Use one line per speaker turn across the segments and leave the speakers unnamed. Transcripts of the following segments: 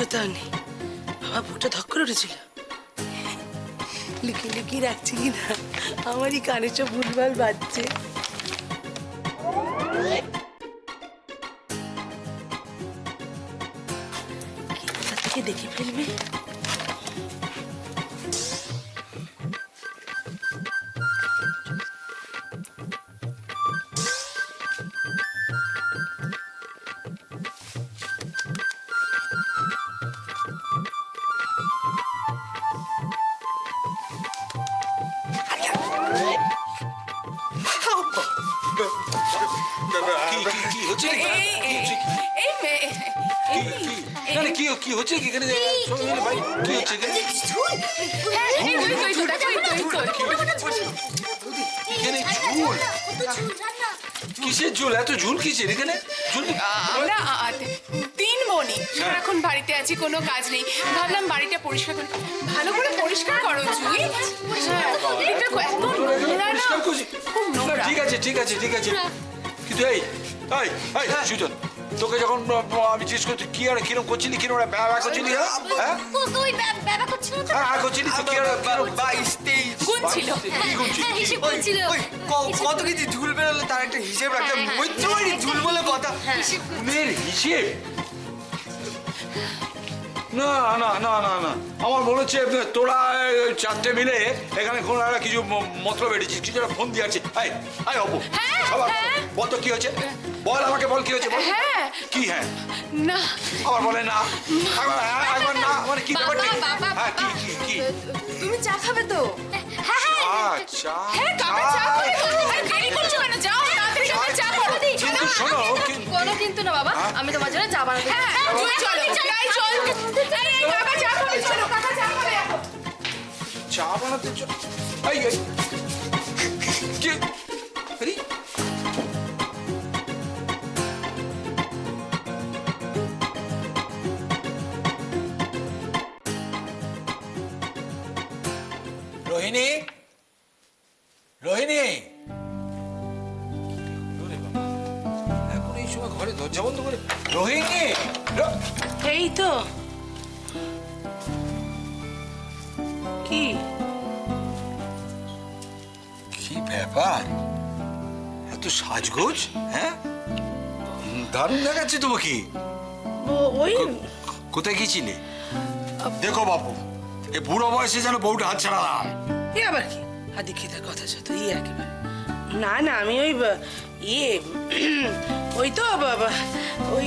কোথাও নেই। আমার বুকটা ধক করে উঠেছিল। লুকিয়ে লুকিয়ে রাখছি কিনা আমারই কানে সব ভুলভাল বাজছে। কোথা থেকে দেখে ফেলবে?
কি হচ্ছে কি এখানে? ভাই কি হচ্ছে এখানে? কিসের ঝুল? এত ঝুল কিসের এখানে?
আমরা 3 বোনই এখন বাড়িতে আছি, কোনো কাজ নেই। ভাবলাম বাড়িটা পরিষ্কার করি। ভালো করে পরিষ্কার করো জুই। এটা এত নোংরা না, খুব নোংরা।
ঠিক আছে ঠিক আছে ঠিক আছে, কিন্তু এই সুজন, তোকে যখন আমি জিজ্ঞেস করছি কি আর কিরম করছিলি, কিরম ব্যাবা করছিলি, হ্যাঁ
কই বাবা করছিল তো?
হ্যাঁ করছিলি তো, কি আর
22, 23
গুণ ছিল।
কি করছিলি?
হিসেব করছিল।
কত কিছু ঝুল বেরোলে তার একটা হিসেব রাখতে, মৈত্রী ঝুল বলে কথা।
খুনের হিসেব? না না না না না, আমার মনে হচ্ছে তোরা চারটে মিলে এখানে কোনো একটা কিছু মতলব বেড়েছিস, কিছু একটা ফোন দিয়ে আছে। আয় অপু, বল তো কি হয়েছে, বল আমাকে, বল কি হয়েছে বল।
হ্যাঁ।
কি হ্যাঁ?
না।
আবার বলে না, একবার না, মানে কি ব্যাপারটা? হ্যাঁ কি কি কি?
তুমি চা খাবে তো?
আচ্ছা
হ্যাঁ, কাকা চা করে তো। আরে দেরি করছো কেন? যাও তাড়াতাড়ি কাকা চা করো।
কিন্তু শোনো,
কোনো কিন্তু না বাবা, আমি তোমার জন্য চা বানাবো।
হ্যাঁ, জুই চলো। এই চল। এই কাকা চা করে, চলো কাকা চা করে এখন।
চা বানাতে এই কি? আরে রোহিণী, রোহিণী, এখন এই সময় ঘরে দরজা বন্ধ করে? রোহিণী,
এই তো। কি
কি ব্যাপার, এত সাজগোজ? হ্যাঁ দারুণ দেখাচ্ছে তোমাকে।
ওই
কোথায় গেছিলে? দেখো বাবু, এই বুড়ো বয়সে যেন বউটা হাত ছাড়া না।
এ আবার কি আদি খেতার কথা যত ই একেবারে। না না, আমি ওই ইয়ে ওই তো ওই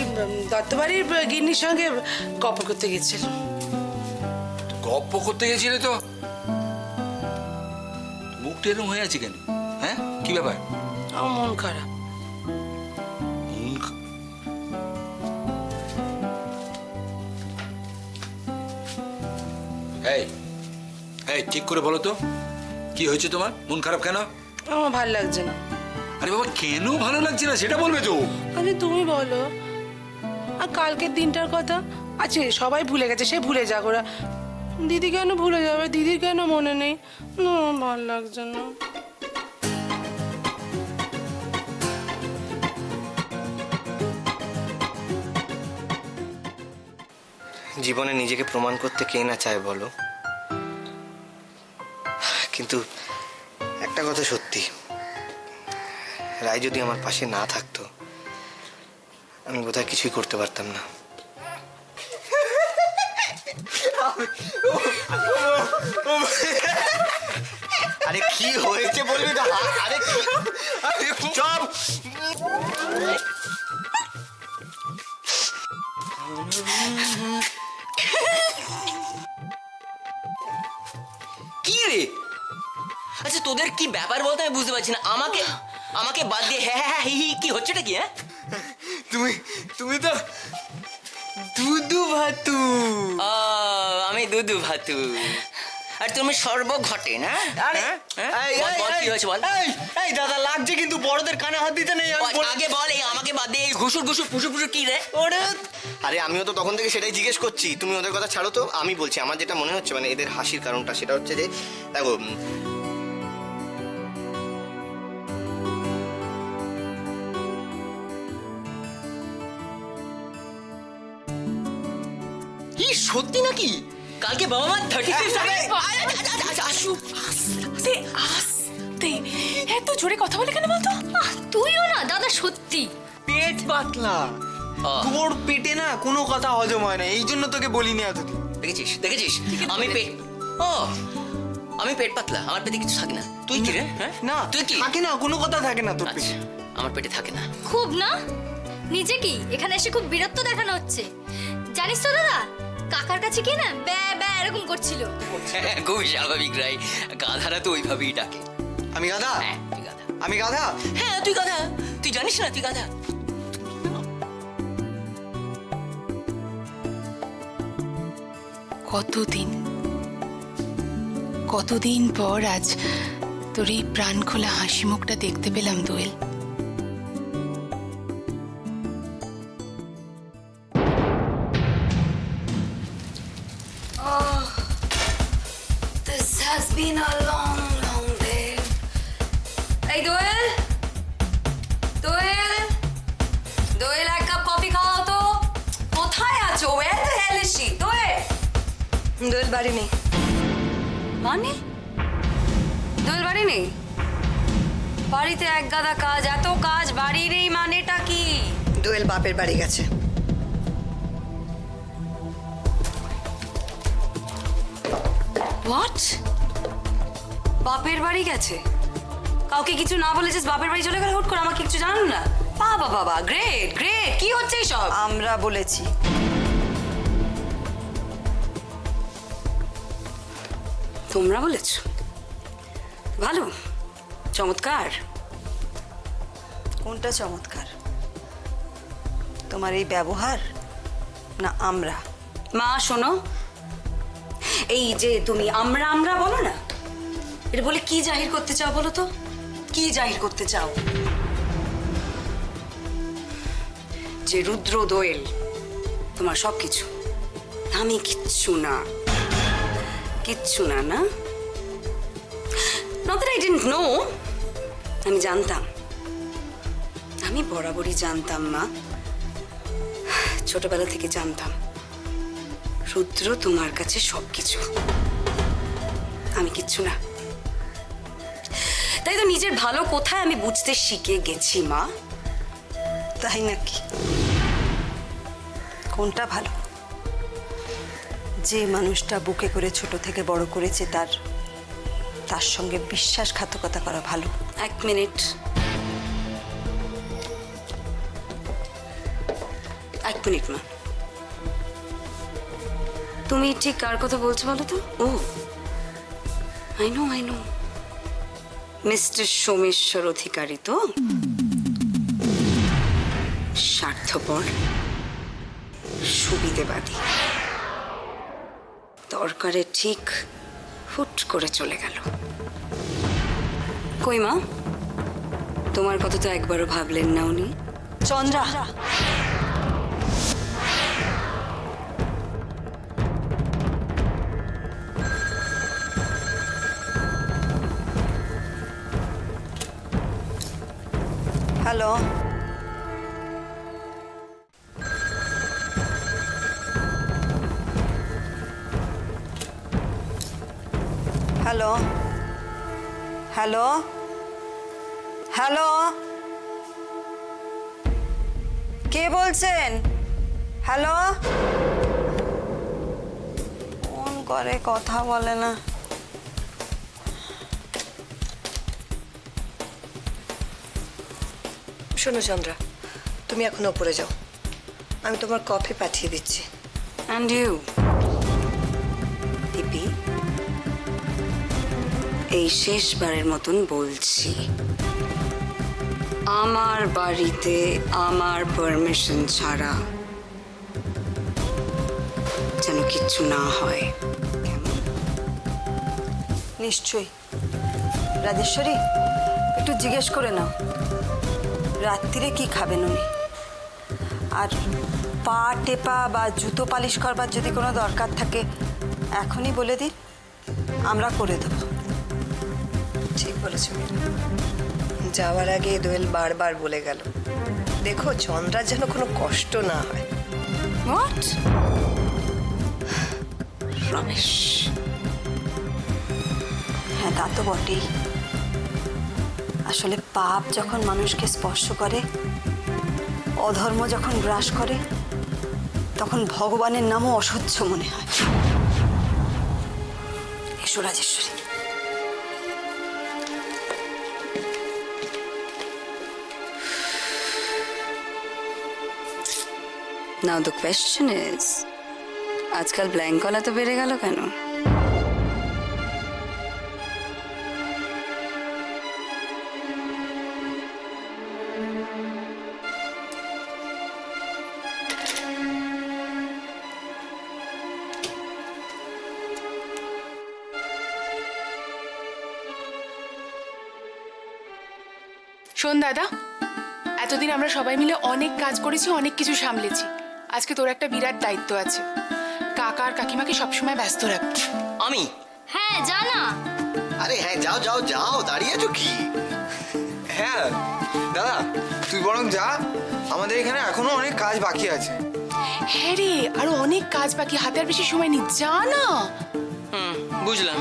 দত্তবাড়ির গিন্নির সঙ্গে গল্প করতে গেছিলাম।
গপ্প করতে গেছিলে তো? মুখটা এরকম হয়ে আছে কেন? হ্যাঁ কি ব্যাপার?
আমার মন খারাপ।
এই এই ঠিক করে বলো তো, কি হয়েছে তোমার? মন খারাপ কেন?
আমার ভালো লাগছে না।
আরে বাবা, কেন ভালো লাগছে না সেটা বলবে তো।
আরে তুমি বলো। আর কালকের দিনটার কথা আছে, সবাই ভুলে গেছে, সে ভুলে যাক ওরা। দিদি কেন ভুলে যাবে? দিদির কেন মনে নেই? না, ভালো লাগছে না।
জীবনে নিজেকে প্রমাণ করতে কে না চায় বলো, কিন্তু একটা কথা সত্যি, রায় যদি আমার পাশে না থাকতো আমি বোধহয় কিছুই করতে পারতাম না। আরে কি হয়েছে বলবি তো? আরে চুপ।
কি রে? আচ্ছা তোদের কি ব্যাপার বলতে আমি বুঝতে পারছি না। আমাকে আমাকে বাদ দিয়ে হ্যাঁ হ্যাঁ হি হি কি হচ্ছেটা কি? হ্যাঁ
তুমি তো দুদু ভাতু।
আমি দুদু ভাতু, আর তুমি সর্বঘটে না? কি হয়েছে বল?
এই দাদা লাগছে কিন্তু, বড়দের কানে হাত দিতে নেই।
আগে বল, এই আমাকে বাদ দিয়ে ঘুষুর ঘুষুর ফুসুর ফুসুর কি রে?
আরে আমিও তো তখন থেকে সেটাই জিজ্ঞেস করছি, তুমি ওদের কথা ছাড়ো তো। আমি বলছি আমার যেটা মনে হচ্ছে, মানে এদের হাসির কারণটা সেটা হচ্ছে যে দেখো,
সত্যি নাকি কালকে বাবা মা 35th হবে আসুক
আস্তে আস্তে এত জোরে কথা বলে কেন বলতো?
তুইও না দাদা সত্যি।
পেট পাতলা, তোর পেটে না কোনো কথা হজম হয় না, এই জন্য তোকে বলিনি এতদিন।
দেখেছিস আমি পেট ও আমি পেট পাতলা, আমার পেটে কিছু থাকে না। তুই কি রে? হ্যাঁ
না
তুই কি?
থাকে না, কোনো কথা থাকে না তোর পেটে।
আচ্ছা, আমার পেটে থাকে না।
খুব না নিজে কি এখানে এসে খুব বিরক্ত দেখানো হচ্ছে। জানিস তো দাদা, কাকার কাছে কি না ব্যা ব্যা এরকম করছিল।
খুবই স্বাভাবিক রাই, গাধারা তো ওইভাবেই ডাকে।
আমি গাধা?
হ্যাঁ তুই গাধা।
আমি গাধা?
হ্যাঁ তুই গাধা, তুই জানিস না তুই গাধা।
কতদিন পর আজ তোর এই প্রাণ খোলা হাসি মুখটা দেখতে পেলাম দোয়েল।
This has been a long, long day. এই দোয়েল, দোয়েল, দোয়েল এক কাপ কফি খাওয়াও তো। কোথায় আছো? Where the hell is she? দোয়েল, দোয়েল বাড়ি নেই। মানে? দোয়েল বাড়ি নেই? বাড়িতে এক গাদা কাজ, এত কাজ, বাড়ি নেই মানেটা কি?
দোয়েল বাপের বাড়ি গেছে।
হোয়াট? বাপের বাড়ি গেছে? কাউকে কিছু না বলেছিস, বাপের বাড়ি চলে গেল হুট করে, আমাকে কিছু জানান না? বাবা বাবা, গ্রেট গ্রেট। কি হচ্ছে এইসব?
আমরা বলেছি।
তোমরা বলেছ? ভালো, চমৎকার।
কোনটা চমৎকার, তোমার এই ব্যবহার না আমরা?
মা শোনো, এই যে তুমি আমরা আমরা বলো না, এটা বলে কি জাহির করতে চাও বলো তো? কি জাহির করতে চাও? যে রুদ্র দোয়েল তোমার সব কিছু, আমি কিচ্ছু না, কিচ্ছু না। না, not that I didn't know, আমি জানতাম, আমি বরাবরই জানতাম মা, ছোটবেলা থেকে জানতাম রুদ্র তোমার কাছে সবকিছু, আমি কিচ্ছু না। তাই তো নিজের ভালো কোথায় আমি বুঝতে শিখে গেছি মা।
তাই নাকি? কোনটা ভালো? যে মানুষটা বুকে করে ছোট থেকে বড় করেছে তার সঙ্গে বিশ্বাসঘাতকতা করা ভালো?
এক মিনিট, এক মিনিট মা, তুমি ঠিক কার কথা বলছো বলো তো? ও আই নো, মিস্টার সোমেশ্বর অধিকারী তো? স্বার্থপর, সুবিধেবাদী, দরকারে ঠিক হুট করে চলে গেল। কই মা, তোমার কথা তো একবারও ভাবলেন না উনি?
Chandra, hello, hello, hello, hello, কে বলছেন? হ্যালো, ফোন করে কথা বলে না। শোনো চন্দ্রা, তুমি এখন ওপরে যাও, আমি তোমার কফি পাঠিয়ে দিচ্ছি।
And you, দিপি, এই শেষবারের মতন বলছি, আমার বাড়িতে আমার পারমিশন ছাড়া যেন কিচ্ছু না হয়, কেমন?
নিশ্চয়ই। রাজেশ্বরী, একটু জিজ্ঞেস করে নাও রাত্রিরে কি খাবেন উনি। আর পা টেপা বা জুতো পালিশ করবার যদি কোনো দরকার থাকে এখনই বলে দিন, আমরা করে দেবো। ঠিক বলেছ। যাওয়ার আগে দোয়েল বারবার বলে গেল, দেখো চন্দ্রার যেন কোনো কষ্ট না হয়।
What?
রমেশ। হ্যাঁ, তা তো বটেই। আসলে পাপ যখন মানুষকে স্পর্শ করে, অধর্ম যখন গ্রাস করে, তখন ভগবানের নামও অসহ্য মনে হয়। এসো Rajeshwari. Now the question is, আজকাল ব্ল্যাঙ্ক গলা তো বেড়ে গেল কেন?
শোন দাদা, এতদিন আমরা সবাই মিলে অনেক কাজ করেছি, অনেক কিছু সামলেছি। আজকে তোর একটা বিরাট দায়িত্ব আছে। কাকা আর কাকিমাকে সবসময় ব্যস্ত রাখবি।
আমি
হ্যাঁ, জানা।
আরে হ্যাঁ, যাও যাও যাও, দাঁড়িয়ে আছো কি?
হ্যাঁ দাদা, তুই বরং যা, আমাদের এখানে এখনো অনেক কাজ বাকি আছে।
হ্যাঁ রে, আরো অনেক কাজ বাকি, হাতে আর বেশি সময় নেই, যা না।
বুঝলাম।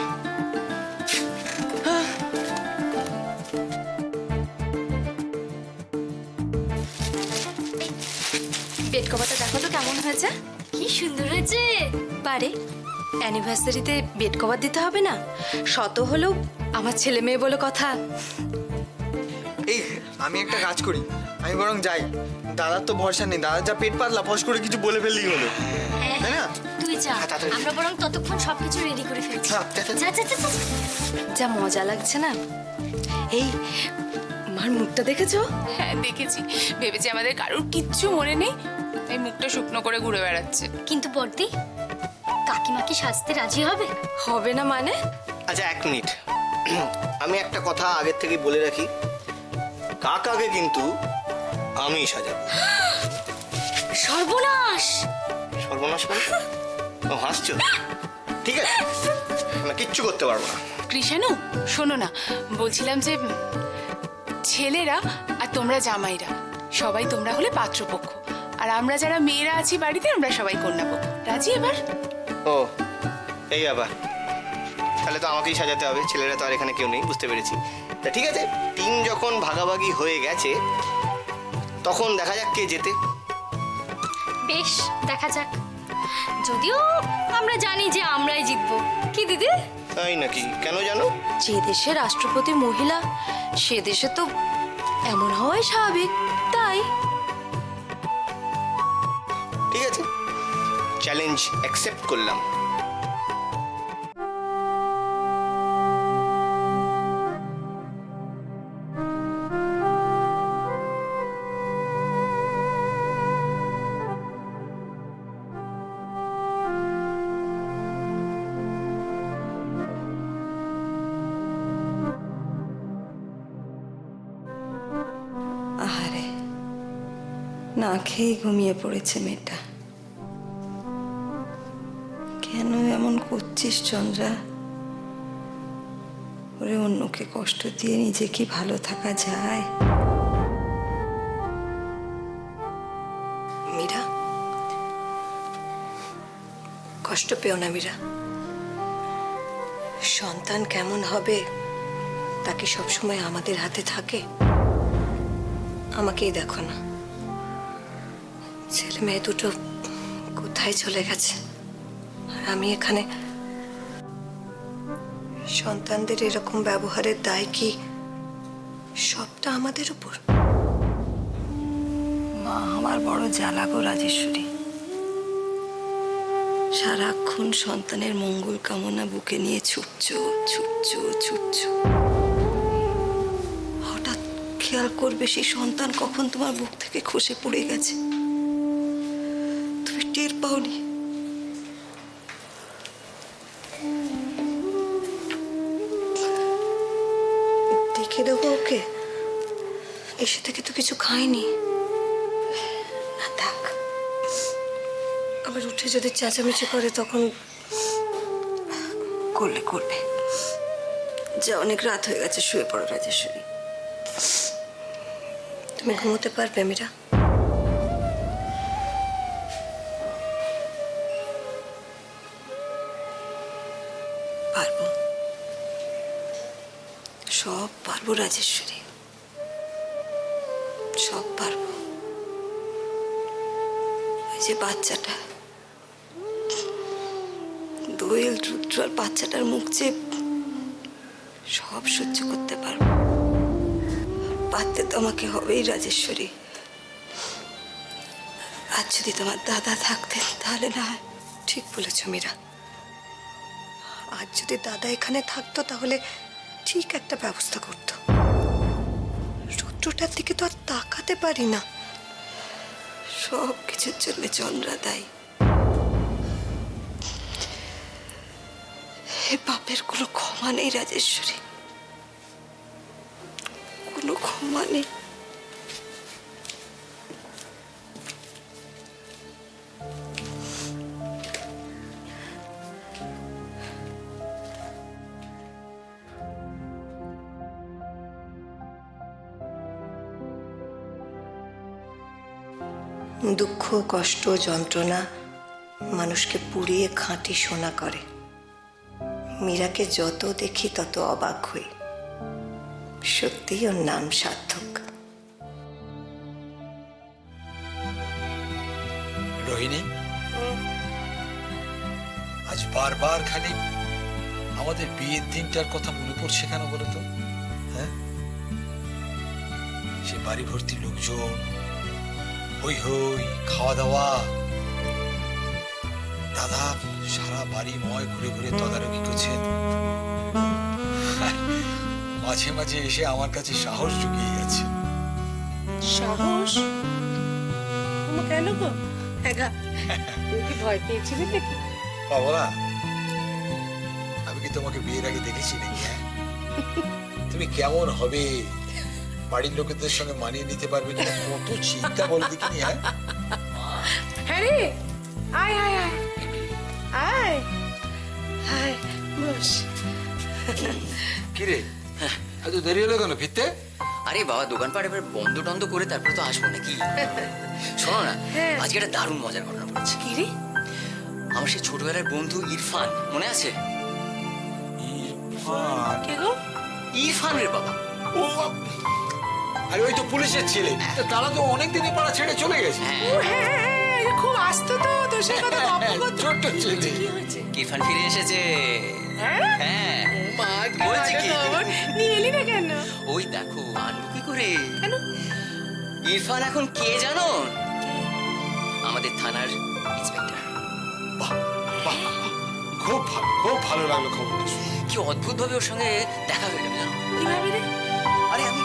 বেড কভারটা দেখো তো কেমন হয়েছে।
কি সুন্দর হয়েছে।
পারে অ্যানিভার্সারিতে বেড কভার দিতে হবে না? শত হলেও আমার ছেলে মেয়ে বলে কথা।
এই আমি একটা কাজ করি, আমি বরং যাই। দাদার তো ভরসা নেই, দাদার যা পেট পাতলা, ফস করে কিছু বলে ফেললেই হলো, তাই না?
তুই যা,
হ্যাঁ, তাড়াতাড়ি।
আমরা বরং ততক্ষণ সবকিছু রেডি করে ফেলছি।
হ্যাঁ, তাড়াতাড়ি।
যা যা যা যা।
যা মজা লাগছে না। এই মার মুখটা দেখেছো?
হ্যাঁ দেখেছি, ভেবেছি আমাদের কারোর কিচ্ছু মনে নেই, তাই মুখটা শুকনো করে ঘুরে বেড়াচ্ছে।
কিন্তু বর্দি, কাকিমা কি সাজতে রাজি হবে?
হবে না মানে?
আচ্ছা, 1 মিনিট। আমি একটা কথা আগের থেকেই বলে রাখি, কাকাকে কিন্তু আমি সাজাবো।
সর্বনাশ!
সর্বনাশ মানে? ও, হাসছো? ঠিক আছে, আমি কিচ্ছু করতে পারবো না।
কৃষাণু, শোনো না, বলছিলাম যে ছেলেরা আর তোমরা জামাইরা সবাই তোমরা হলে পাত্রপক্ষ, আর আমরা যারা মেয়েরা আছি বাড়িতে আমরা সবাই কন্যাপক্ষ। রাজি এবার?
ও, এই ব্যাপার। তাহলে তো আমাকেই সাজাতে হবে, ছেলেরা তো আর এখানে কেউ নেই, বুঝতে পেরেছি। তা ঠিক আছে, টিম যখন ভাগাভাগি হয়ে গেছে, তখন দেখা যাক কে জেতে।
বেশ, দেখা যাক। যদিও আমরা জানি যে আমরাই জিতবো, কি দিদি?
তাই নাকি? কেন জানো?
যে দেশে রাষ্ট্রপতি মহিলা, সে দেশে তো এমন হওয়াই স্বাভাবিক, তাই।
ঠিক আছে, চ্যালেঞ্জ অ্যাকসেপ্ট করলাম।
আহারে, না খেয়ে ঘুমিয়ে পড়েছে মেয়েটা। কেন এমন করছিস চন্দ্রা? ওরে, অন্যকে কষ্ট দিয়ে নিজে কি ভালো থাকা যায়? মীরা, কষ্ট পেও না মীরা। সন্তান কেমন হবে তা কি সবসময় আমাদের হাতে থাকে? আমাকেই দেখো না, ছেলে মেয়ে দুটো কোথায় চলে গেছে, আর আমি এখানে। সন্তানদের এরকম ব্যবহারের দায় কি সবটা আমাদের উপর? মা আমার বড় জ্বালা গো রাজেশ্বরী। সারাক্ষণ সন্তানের মঙ্গল কামনা বুকে নিয়ে ছুটছো ছুটছো ছুটছো। হঠাৎ খেয়াল করবে সেই সন্তান কখন তোমার বুক থেকে খসে পড়ে গেছে, তুমি টের পাওনি। দেখে দেবো ওকে, এসে থেকে তো কিছু খায়নি। না থাক, আবার উঠে যদি চেঁচামেচি করে তখন করবে। যা, অনেক রাত হয়ে গেছে, শুয়ে পড়ো রাজেশ্বরী। তুমি ঘুমোতে পারবে মীরা? সব পারবো রাজেশ্বরী, সব পারবো। ওই যে বাচ্চাটা, দোয়েল, রুদ্র আর বাচ্চাটার মুখ যে সব সহ্য করতে পারবো। পারতে তো আমাকে হবেই রাজেশ্বরী। আর যদি তোমার দাদা থাকতেন তাহলে না হয়। ঠিক বলেছ মীরা, আর যদি দাদা এখানে থাকতো তাহলে ঠিক একটা ব্যবস্থা করতো। রুদ্রটার দিকে তো আর তাকাতে পারি না। সব কিছুর জন্য চন্দ্রা দায়ী। হে পাপের কোনো ক্ষমা নেই রাজেশ্বরী, কোনো ক্ষমা নেই। দুঃখ, কষ্ট, যন্ত্রণা মানুষকে পুড়িয়ে খাঁটি সোনা করে। মীরাকে যত দেখি তত অবাক হই। সত্যিই ওর নাম সার্থক।
রোহিণী, আজ বারবার খালি আমাদের বিয়ের দিনটার কথা মনে পড়ছে কেন বলো তো? হ্যাঁ, সে বাড়ি ভর্তি লোকজন, হই হই, খাওয়া দাওয়া, দাদা সারা বাড়ি ময় ঘুরে ঘুরে তদারকি করছেন। মাঝে মাঝে এসে আমার কাছে সাহস জুগিয়ে গেছে।
সাহস? কেন গো? তুই কি ভয় পেয়েছিলি নাকি?
পাবো না, আমি কি তোমাকে বিয়ের আগে দেখেছি নাকি? হ্যাঁ, তুমি কেমন হবে, বাড়ির লোকেদের সঙ্গে মানিয়ে নিতে পারবে কিনা, কত চিন্তা বলে দেখিনি। হ্যাঁ
হ্যাঁ রে, আয় আয় আয় আয় আয়, বস।
কি রে, এত দেরি হলো কেন ফিরতে?
আরে বাবা, দোকানপাট এবার বন্ধ টন্ধ করে তারপরে তো আসবো নাকি। শোনো না,
হ্যাঁ।
আজকে একটা দারুণ মজার ঘটনা পড়েছে।
কি রে?
আমার সেই ছোটবেলার বন্ধু ইরফান, মনে আছে?
ইরফান?
কে গো?
ইরফান রে বাবা।
ও, আরে ওই তো পুলিশের ছেলে, তা তারা তো অনেকদিনই পাড়া ছেড়ে চলে গেছে।
হ্যাঁ,
ও হ্যাঁ হ্যাঁ হ্যাঁ, এ খুব আসতো তো, তোর সাথে কথা গল্প করতো।
ছোট্ট ছেলে।
কি হয়েছে?
ইরফান ফিরে এসেছে।
হ্যাঁ?
হ্যাঁ,
মা, কি
বলছি কি?
ভালো খবর। নিয়ে এলি না কেন?
ওই দেখো, আনবো কি করে?
কেন?
ইরফান এখন কে জানো? আমাদের থানার ইন্সপেক্টর।
বাহ বাহ, খুব ভালো, খুব ভালো লাগলো খবরটা শুনে।
কি অদ্ভুত ভাবে ওর সঙ্গে দেখা হয়ে গেল জানো?
কিভাবে রে?
আরে আমি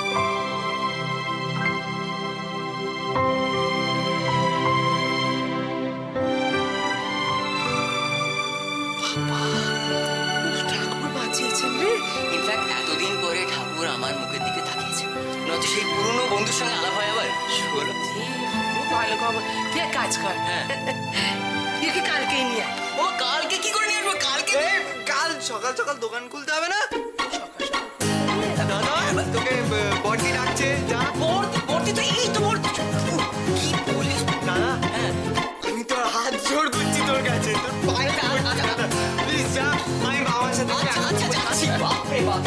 ঠাকুর বাঁচিয়েছেন রে।
ইনফ্যাক্ট এতদিন পরে ঠাকুর আমার মুখের দিকে তাকিয়েছে, নয়তো সেই পুরনো বন্ধুর সঙ্গে আলাপ হয় আবার। বলো।
খুব ভালো খবর। তুই এক কাজ কর,
হ্যাঁ।
তুই কি কালকেই নিয়ে আয়।
ও কালকে কি করে নিয়ে আসবো? কালকে
কাল সকাল সকাল দোকান খুলতে হবে না? দাদা, তোকে বড়দি ডাকছে, যা।
ভর্তি তো এই তো ভর্তি। কি বলিস?
দাদা,
হ্যাঁ,
আমি তোর হাত জোড় করছি তোর কাছে, তোর পায়ে প্লিজ যা, আমি বাবার সাথে
আচ্ছা আচ্ছা, যাচ্ছি। বাপ রে বাপ।